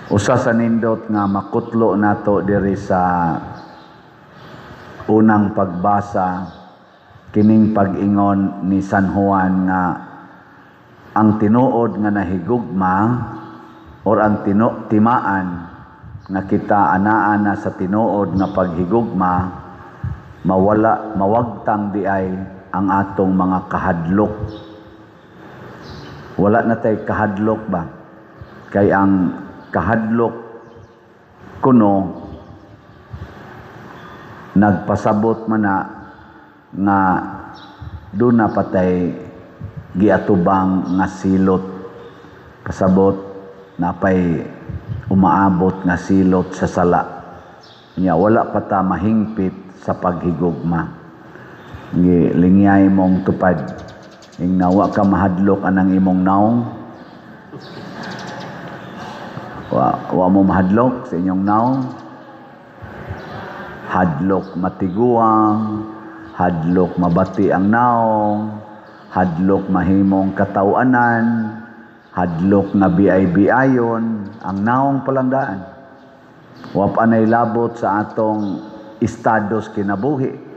Usa sa nindot nga makutlo nato diri sa unang pagbasa kining pag-ingon ni San Juan nga ang tinuod nga nahigugma or ang timaan nga kita anaa na sa tinuod nga paghigugma mawagtang di ay ang atong mga kahadlok. Wala na tay kahadlok ba? Kay ang kahadlok kuno nagpasabot man na nga doon na patay giatubang nga silot, pasabot na pay umaabot nga silot sa sala niya, wala pa ta mahingpit sa paghigugma. Lingyay mong tupad ing nawa ka mahadlok anang imong naong wa mo mahadlok sa inyong naong, hadlok matiguang, hadlok mabati ang naong, hadlok mahimong katawanan, hadlok nga biay-biayon ang naong palandaan. Wa pa nay labot sa atong estados kinabuhi.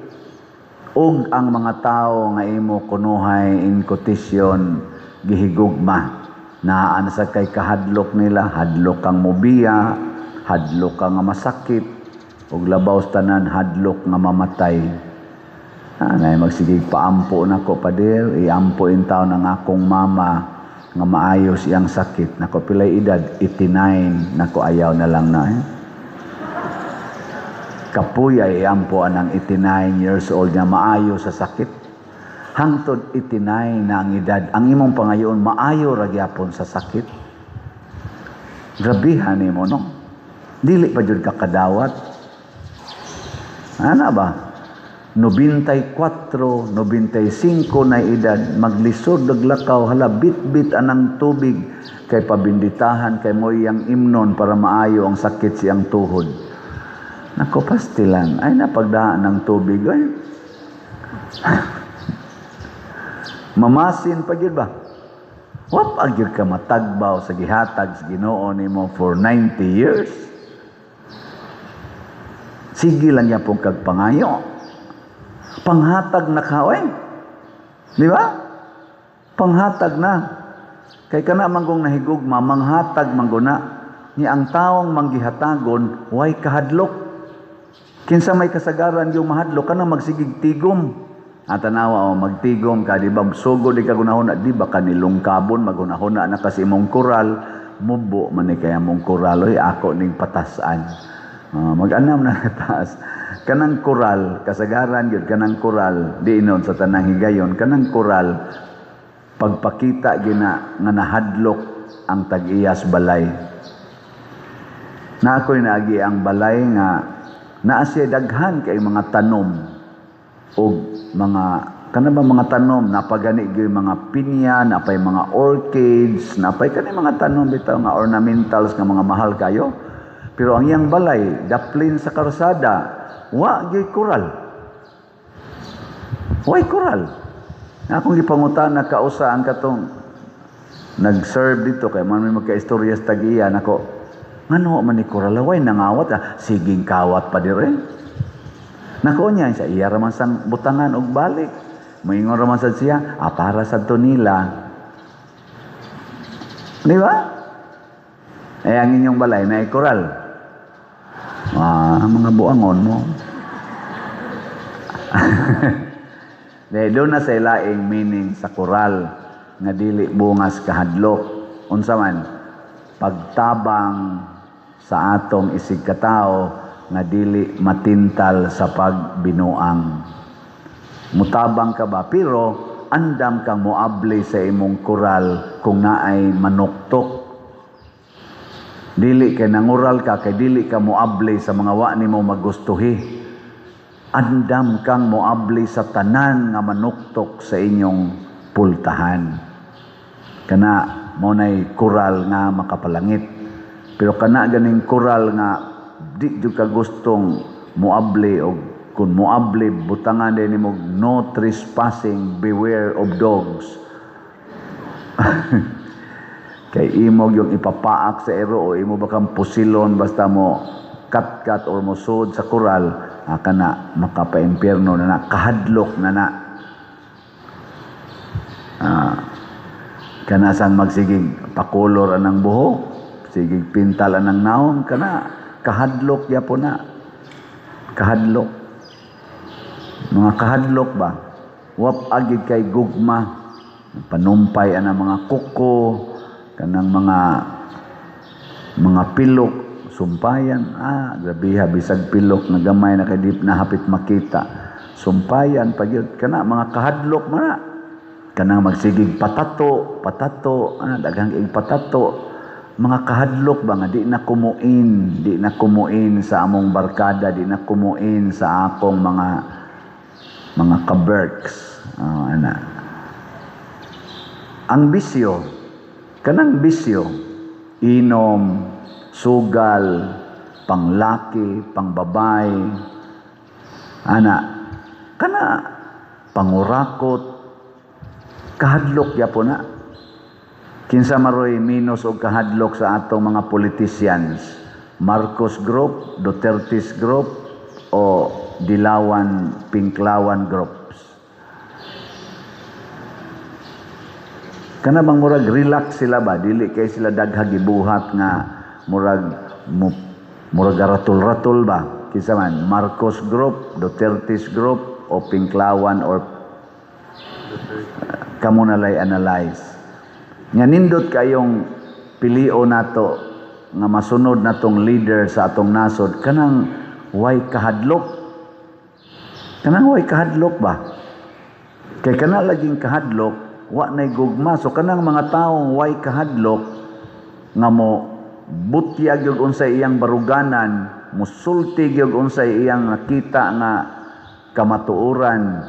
Ug ang mga tao nga imo kunuhay in quotation gihigugma naa na sa kay kahadlok nila, hadlok kang mobiya, hadlok kang nga masakit, ug labaw sa tanan hadlok nga mamatay. Anay magsigig paampo nako pader, iampo in taon ang akong mama nga maayos iyang sakit. Nako pilay edad 89, nako ayaw na lang na. Kapuya iampo anang 89 years old nga maayo sa sakit. Hangtod 89 na ang edad, ang imong pangayoon maayo ra gyapon sa sakit. Grabihan nimo no. Dili pa jud ka kadawat. Ana ba? 94, 95 na edad, maglisod naglakaw, hala bit-bit anang tubig kay pabinditahan kay mo iyang imnon para maayo ang sakit siyang tuhod. Nako pastilan, ay napagdaan ng tubig ay. Mamasin pa gyud ba? Wa pa gyud ka matagbaw sa gihatag sa Ginoo nimo for 90 years. Sige lang yan pong kagpangayo. Panghatag na kawin. Di ba? Panghatag na. Kay kana manggong nahigugma, manghatag mangguna. Ni ang taong manggihatagon, way kahadlok. Kinsa may kasagaran yung mahadlok, kana magsigig tigom. At tanawa, magtigom ka, di ba? Sugo di ka gunahon na, di ba ka nilungkabon, magunahon na kasi mong kural, mubo man ni kaya mong kural, oy, ako ning patasan. Mag-anam na taas. Kanang kural, kasagaran yun, kanang kural, di inon sa tanang higayon, kanang kural, pagpakita gina nga nahadlok ang tag-iyas balay. Na ako'y naagi ang balay nga naasya daghan kay mga tanom o mga kanang mga tanom napagani gyud mga pinya, napay mga orchids, napay kani mga tanom bitaw nga ornamentals nga mga mahal kayo. Pero ang iyang balay, daplin sa karsada, wa gyud kural. Way kural. Akong gipangutan na kausa ang katong nag-serve dito kay man may magka-istorya sa tagiya nako. Ngano man ni kural way nangawat siging kawat pa dire. Nako niya sa iya raman sang butangan og balik. Moingon raman sad siya, para sa to nila. Di ba? Ang inyong balay na kural. Mga buangon mo. Doon na sa ilaing meaning sa kural nga dili bungas kahadlok. Unsa man pagtabang sa atong isig katao nga dili matintal sa pagbinuang. Mutabang ka ba? Pero andam kang moable sa imong kural kung naay manuktok. Dili kay nangural ka, kay dili ka moable sa mga wa nimo magustuhi. Andam kang moable sa tanan nga manuktok sa inyong pultahan. Kana mo nay kural nga makapalangit. Pero kana ganing kural nga di jud ka gustong moable o kung moable butangan din mo no trespassing, beware of dogs. Kay imo yung ipapaak sa ero o imo bakang pusilon basta mo kat-kat or mo sud sa koral, kana makapa-impyerno na kahadlok na. Kana sang magsigig pakolor anang buhok, sigig pintal anang naong, kana kahadlok yapon na. Kahadlok. Mga kahadlok ba? Wap agid kay gugma. Panumpay anang mga kuko, kanang mga pilok, sumpayan. Grabiha, bisag pilok na gamay na kadip na hapit makita. Sumpayan, pagyod. Kana mga kahadlok mana. Kanang magsigig patato, daghang ing patato. Mga kahadlok ba nga di na kumuin sa among barkada, di na kumuin sa akong mga kaberks. Ang bisyo, kanang bisyo, inom, sugal, panglaki, pangbabay, kana pangurakot, kahadlok yapon na. Kinsa maroy minus og kahadlok sa atong mga politicians? Marcos Group, Duterte's Group, o Dilawan, Pinklawan Groups? Kana bang murag relax sila ba? Dili kay sila daghag gibuhat nga murag ratul-ratul ba? Kinsa man? Marcos Group, Duterte's Group, o Pinklawan or kamo nalay analyze. Nga nindot kayong pilio nato nga masunod natong leader sa atong nasod, kanang way kahadlok. Kanang way kahadlok ba? Kay kana laging kahadlok, wa nay gugma. So kanang mga taong way kahadlok nga mo butyag yung unsay iyang baruganan, musulti yung unsay iyang nakita nga kamatuoran,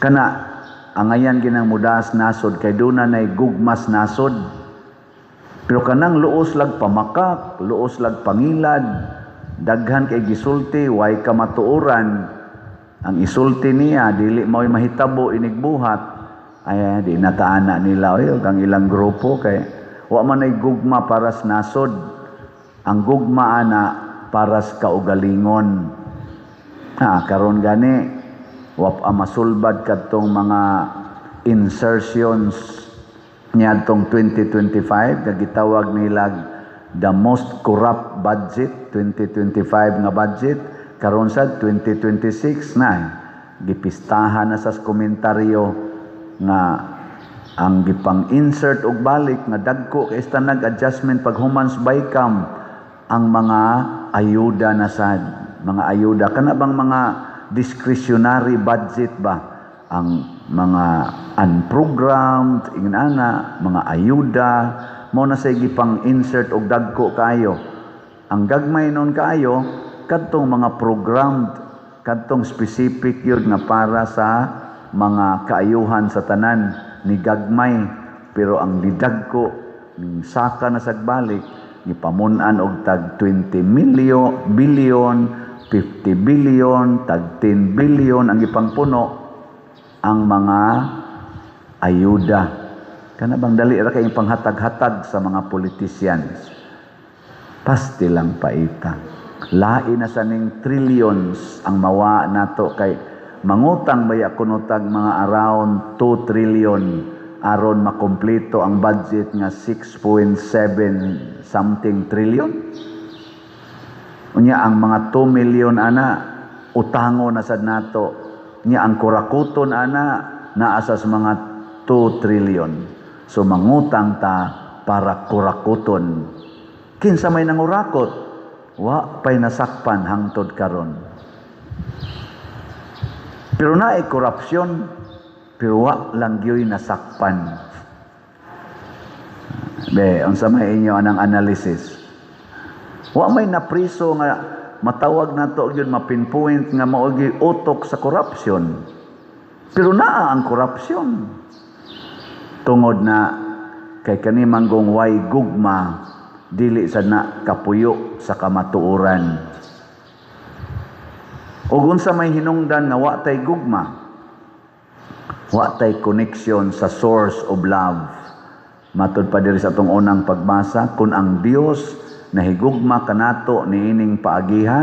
kana angayan ginang mudas nasod kay duna nay gugmas nasod. Pero kanang luos lag pamakak, luos lag pangilad, daghan kay gisulti, way kamatuoran, ang isulti niya dili mao'y mahitabo inig buhat, ay di nataana nila ang ilang grupo kay wa man ay gugma para sa nasod. Ang gugma ana para sa kaugalingon. Karon gani wap masulbad kadtong mga insertions niadtong 2025 nga gitawag nila the most corrupt budget 2025 nga budget. Karon sa 2026 na gipistahan na sa komentaryo nga ang gipang insert og balik nga dagko kay stanag adjustment paghumans bycam ang mga ayuda na sad, mga ayuda kana bang mga discretionary budget ba, ang mga unprogrammed ingana mga ayuda mo na say gipang insert og dagko kayo. Ang gagmay non kayo kadtong mga programmed, kadtong specific yun nga para sa mga kaayuhan sa tanan ni gagmay, pero ang didagko ning saka na sagbalik gipamun-an og tag 20 billion 50 billion, tag 10 billion ang ipangpuno ang mga ayuda. Kana bang dali ra kay panghatag-hatag sa mga politicians. Pasti lang paita. Lain na sa ning trillions ang mawa nato kay mangutang baya kunutag mga around 2 trillion aron makumpleto ang budget nga 6.7 something trillion. Unya ang mga 2 million ana utango na sad nato. Unya ang kurakuton ana naa sa mga 2 trillion. So mangutang ta para kurakuton. Kinsa may nangurakot? Wa pay nasakpan hangtod karon. Pero naay korupsyon, pero wa lang gyoy nasakpan. Unsa may inyo anang analysis? Wa may napriso nga matawag nato gyud mapinpoint nga mao gyud utok sa korupsyon. Pero naa ang korupsyon. Tungod na kay kani manggong way gugma dili sad na kapuyo sa kamatuoran. Ug unsa may hinungdan nga wa tay gugma, wa tay connection sa source of love. Matod pa diri sa atong unang pagbasa, kun ang Dios nahigugma kanato niining paagiha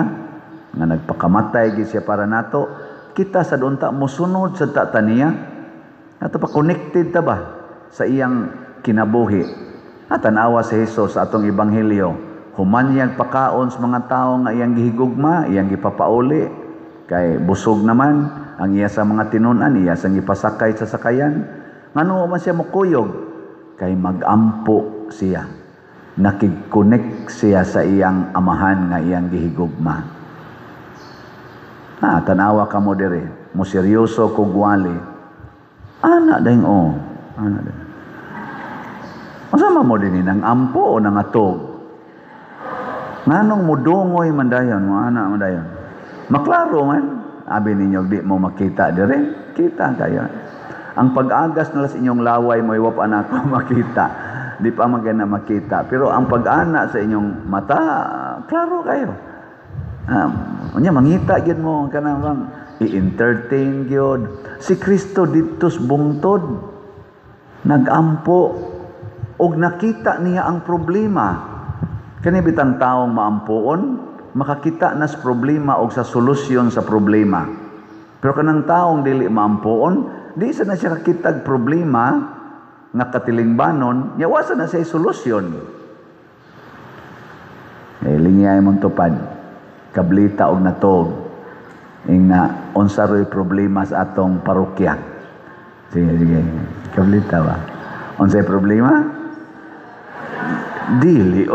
nga nagpakamatay gid siya para nato, kita sa dunta mosunod sa tataniya. Ato pa connected ta ba sa iyang kinabuhi. At tanawa si Jesus sa atong ebanghelyo, humanyag pakaon sa mga tawo nga iyang gihigugma, iyang gipapauli, kay busog naman ang iya sa mga tinunan, iya sang ipasakay sa sakayan. Ngano man siya mukuyog, kay magampo siya. Nakig-connect siya sa iyang amahan nga iyang gihigugma. Tanawa ka mo diri, mo seryoso kog wali. Ana dahing ana dahing. Masama mo din nang ampo o nang atog. Nganong mudungoy man dayon, mo ana man dayon. Maklaro man, abi ninyo di mo makita dire, kita kayo. Ang pag-agas nila sa inyong laway mo iwa pa na ako makita. Di pa magana makita. Pero ang pag-ana sa inyong mata, klaro kayo. Unya mangita gyud mo kanang i-entertain gyud. Si Kristo didtos bungtod nagampo og nakita niya ang problema. Kani bitang taong maampuon, makakita na sa problema o sa solusyon sa problema. Pero kanang taong dili maampuon, di sa na siya kakitag problema nga katilingbanon, yawasan na siya solusyon. Lingiyay mong tupad, kablita og natog, na unsa roy problema sa atong parokya. Sige, kablita ba? Unsay problema? Dili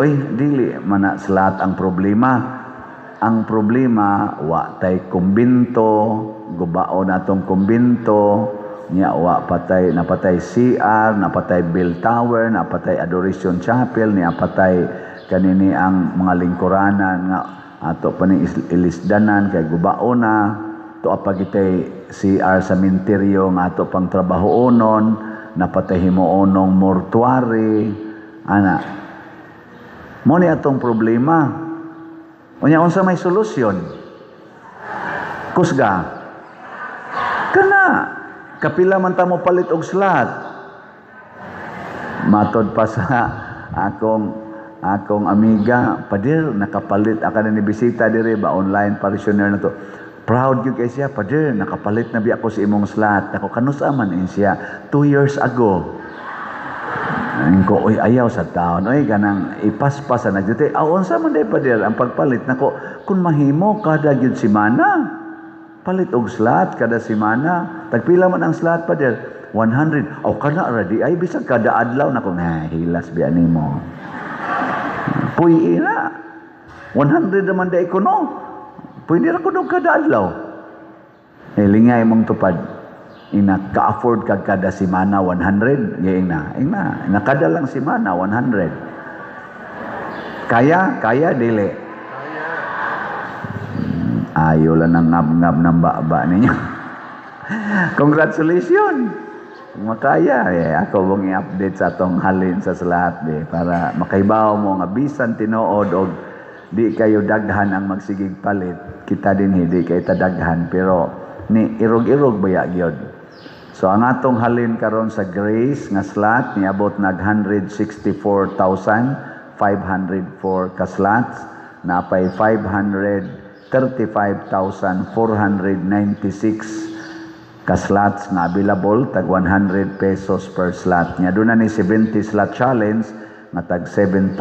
mana salat ang problema. Ang problema wa tay kumbinto, gubaon atong kumbinto, nya wa patay napatay CR, napatay bell tower, napatay adoration chapel, nya patay kanini ang mga lingkuranan nga ato pa ni ilisdanan kay gubaon na to apagitay CR sa minteryo nga ato pang trabahoonon, napatay himuonong mortuary ana. Mo ni atong problema. Unya unsa may solusyon? Kusga. Kana kapila man ta mo palit og slot. Matod pa sa akong amiga, padir nakapalit aka ni bisita diri ba online parishioner na to. Proud gyud kay siya, padir nakapalit na bi ako sa imong slot. Ako kanusa man siya 2 years ago. Ko oy ayaw sa taon oy kanang ipaspas na jud unsa man day padir ang pagpalit nako kun mahimo kada gyud semana palit og slot kada semana tagpila man ang slot padir 100 kana ready ay bisag kada adlaw nako hilas bi animo puy ina 100 naman day kuno pwede ra kuno kada adlaw lingay mong tupad ina ka-afford kag kada semana 100 ina kada lang semana 100 kaya dili ayo lang nang ngab-ngab ng baba ninyo congratulations makaya ako mong i-update sa atong halin sa salat para makaibaw mo nga bisan tinuod og di kayo daghan ang magsigig palit kita din hindi kay tadaghan pero ni irog-irog baya gyud. So ang atong halin karon sa grace nga slot niabot nag 164,504 ka slots, napay 535,496 ka slots nga available tag 100 pesos per slot. Nya doon na ni 70 slot challenge nga tag 7,000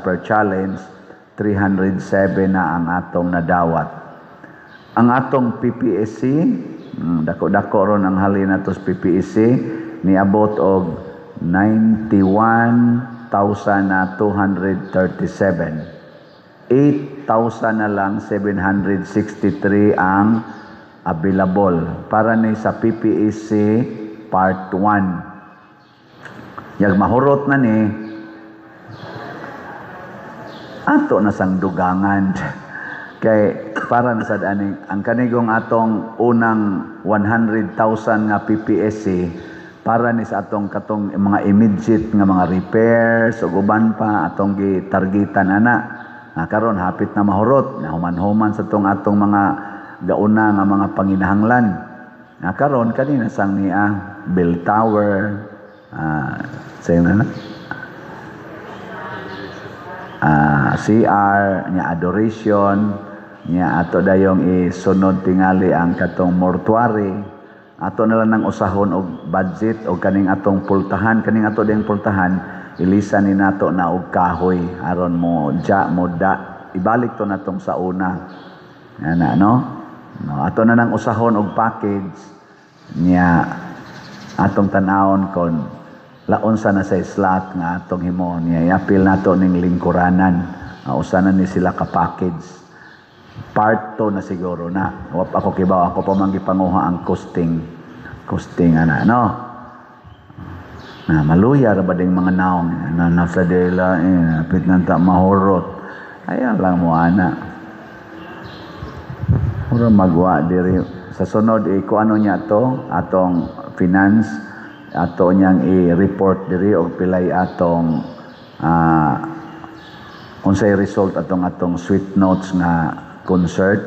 per challenge, 307 na ang atong nadawat. Ang atong PPSC dako-dako ron ang halin nato sa PPSC niabot og 91,237. 8,000 na lang 763 ang available para ni sa PPSC Part 1. Yag mahurot na ni ato na sang dugangan kay para na sad ani ang kanigong atong unang 100,000 nga PPSC para ni sa atong katong mga immediate nga mga repairs ug uban pa atong gitargetan ana karon hapit na mahurot na human-human sa atong mga gauna nga mga panginahanglan karon kanina sang niya bell tower sa CR, nya adoration, nya ato dayong isunod tingali ang katong mortuary, ato na lang ng usahon og budget o kaning atong pultahan, kaning ato ding pultahan, ilisan ni nato na og kahoy aron mo ibalik to natong sa una. Ana no? No, ato na nang usahon og package nya atong tan-awon kon laon sa na sa slot nga atong himo niya iapil nato ning lingkuranan. Usa na ni sila ka package. Part 2 na siguro na. Wap ako kibaw, ako pa man gipanguha ang costing ana no. Na maluya ra ba ding mga naong na nasa dela apit nanta mahurot. Ayan lang mo ana. Ura magwa diri sa sunod ko ano niya to atong finance ato niyang i-report diri og pilay atong unsay result atong sweet notes nga concert,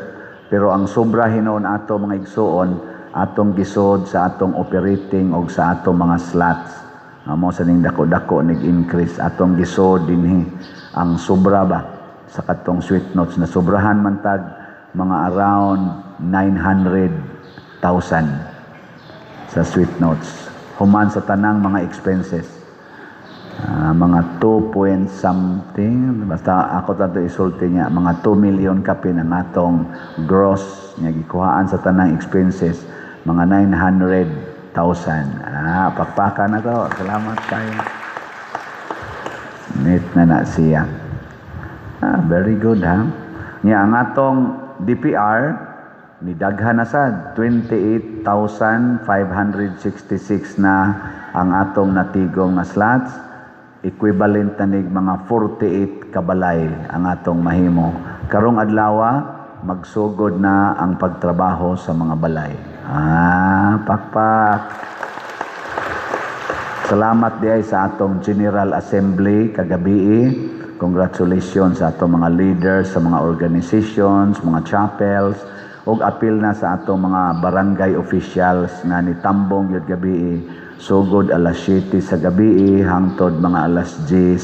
pero ang sobra hinon ato mga igsuon atong gisod sa atong operating og sa atong mga slots. Amo sa ning dako-dako nag-increase atong gisod dinhi ang sobra ba sa katong sweet notes na sobrahan man tag mga around 900,000 sa sweet notes human sa tanang mga expenses. Mga 2 point something, basta ako tato isulti niya, mga 2 million kapin ang atong gross nga gikuhaan sa tanang expenses, mga 900,000. Pakpaka na to. Salamat kayo. Neat na siya. Very good ha. Nga ang atong DPR nidaghan na sad 28,566 na ang atong natigong na slots, equivalent na nig mga 48 kabalay ang atong mahimo. Karong adlaw magsugod na ang pagtrabaho sa mga balay. Pakpak. Salamat diay sa atong General Assembly kagabi. Congratulations sa atong mga leaders sa mga organizations, mga chapels, og apil na sa atong mga barangay officials nga nitambong yun gabi sugod alas 7 sa gabi hangtod mga alas 10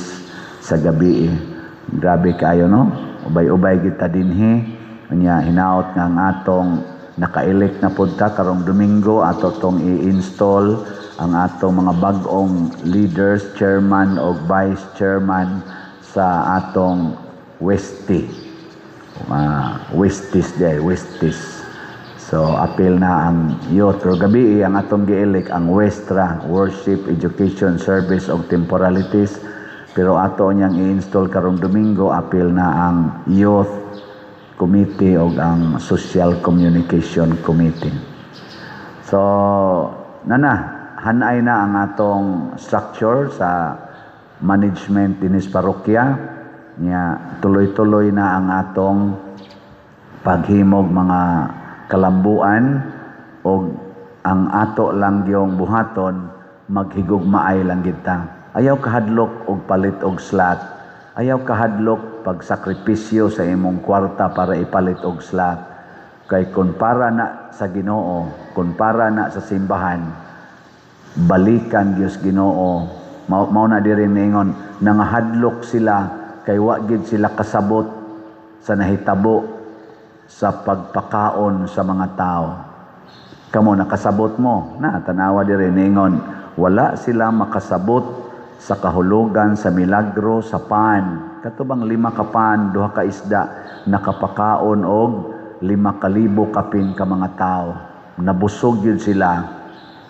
sa gabi. Grabe kayo no? Ubay-ubay kita dinhi. Nya hinaot nga ang atong naka-elect na punta karong Domingo ato tong i-install ang atong mga bag-ong leaders, chairman o vice chairman sa atong Westie. Westies. So, apil na ang youth. Pero gabi, ang atong gi-elect ang Westra, Worship, Education, Service o Temporalities. Pero ato niyang i-install karong Domingo, apil na ang Youth Committee o ang Social Communication Committee. So, hanay na ang atong structure sa management dinis parokya. Nya tuloy-tuloy na ang atong paghimog mga kalambuan o ang ato lang yung buhaton maghigugmaay lang kita. Ayaw kahadlok og palit og slot. Ayaw kahadlok pagsakripisyo sa imong kwarta para ipalit og slot. Kay kun para na sa Ginoo, kun para na sa simbahan, balikan Dios Ginoo. Mao na diri ningon nangahadlok sila kay wa gid sila kasabot sa nahitabo sa pagpakaon sa mga tao. Kamo nakasabot mo na tanawa diri ningon wala sila makasabot sa kahulugan sa milagro sa pan. Katubang 5 ka pan, 2 ka isda nakapakaon og 5,000 kapin ka mga tao. Nabusog yun sila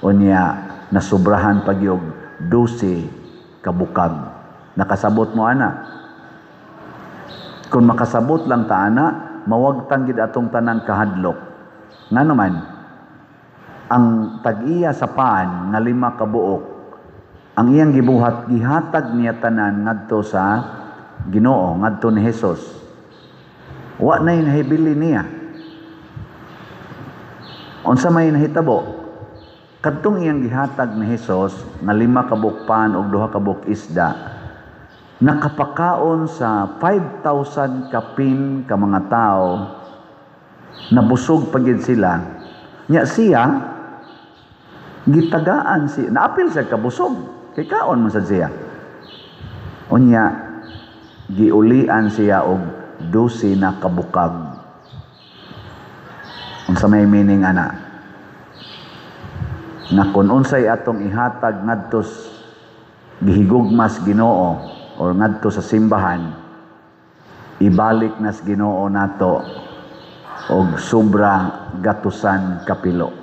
unya nasubrahan pagyog 12 kabukag. Nakasabot mo ana. Kung makasabot lang ta ana, mawagtang gid atong tanang kahadlok. Nga naman, ang tag-iya sa paan nga 5 ka buok, ang iyang gibuhat gihatag niya tanan ngadto sa Ginoo, ngadto ni Hesus. Wa na inahibili niya. Unsa may nahitabo? Kadtong iyang gihatag ni Hesus nga 5 ka buok paan ug 2 ka buok isda, nakapakaon sa 5,000 kapin ka mga tao, nabusog pagid sila. Nya siya gitagaan naapil siya kabusog kay kaon man sad siya. Unya giulian siya og 12 na kabukag. Unsa may meaning ana? Na kung unsay atong ihatag ngadto gihigugmas Ginoo or ngadto sa simbahan, ibalik nas Ginoo nato og sobra gatusan kapilo.